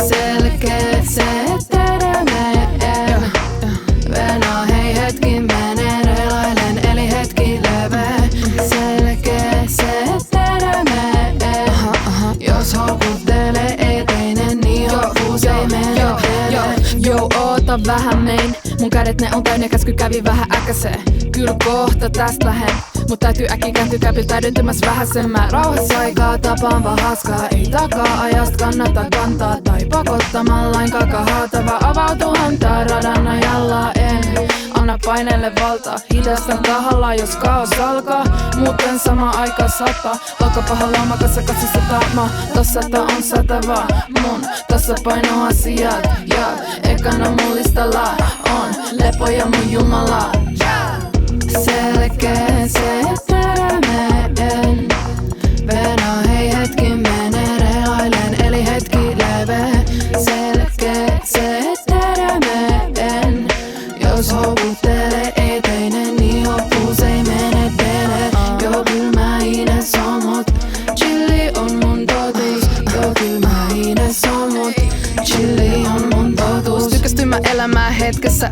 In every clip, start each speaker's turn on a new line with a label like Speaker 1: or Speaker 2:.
Speaker 1: Selkeä se termeen. Venä hei hetki menen relailen eli hetki leveä. Selkeä se termeen. Jos houkuttelee eteinen niin hoppuus ei mene. Joo, oota vähän mein. Mun kädet ne on täynnä, käsky kävi vähän äkäseen. Kyllä kohta tästä lähen, mut täytyy äkkiä kääntyä käpil täydentymäs vähäsen. Mä rauhassa aikaa tapaan vaan haaskaa. Ei takaa ajasta kannata kantaa tai pakottamaan lainkaan haatava. Avautuu antaa radan ajalla en anna paineelle valtaa. Hidastan tahalla jos kaos alkaa. Muuten sama aika sataa. Lauka pahalla omakassa katsassa taama. Tossa on satavaa mun tasapainoasiat. Ja ekana mun listalla on lepo ja mun jumala. Selkeä se termeen. Venä hei hetki menen relailen eli hetki leveä. Selkeä se termeen. Jos houkuttelee eteinen niin hoppuus ei mene dele. Joo kyl mä ines on mut chilli on mun totuus. Joo kyl mä ines on mut chilli on mun totuus. Tykästyn mä elämään hetkessä.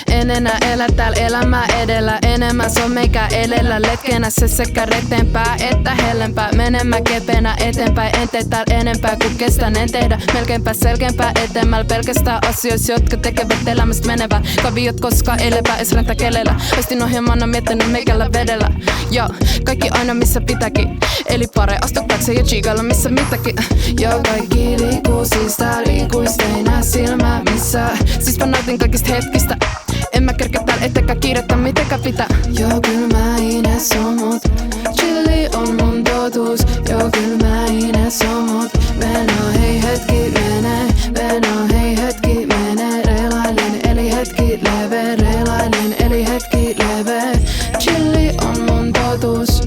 Speaker 1: En enää elä täällä elämää edellä. Enemmän se on meikä edellä. Letkenä se sekä reteenpää että hellempää. Menemään kepenä eteenpäin. En tee täällä enempää kun kestän en tehdä. Melkeinpä selkeämpää etemällä. Pelkästään asioissa jotka tekevät elämästä menevää. Kaviot koska ei lepää edes räntä kelellä. Ostin ohjelmana miettinyt meikällä vedellä. Ja kaikki aina missä pitääkin. Eli pare astu taakse ja chiikailla missä mitäkin. Ja kaikki liikuu siis tää liikuis teinä silmää missä. Siis mä nautin kaikista hetkistä. En mä kerkeä täällä ettekä kiirettä mitekä pitää. Joo kyl mä ines on mut chilli on mun totuus. Joo kyl mä ines on mut venä hei hetki menee. Venä hei hetki menee. Relailen eli hetki leveä. Relailen eli hetki leveä. Chilli on mun totuus.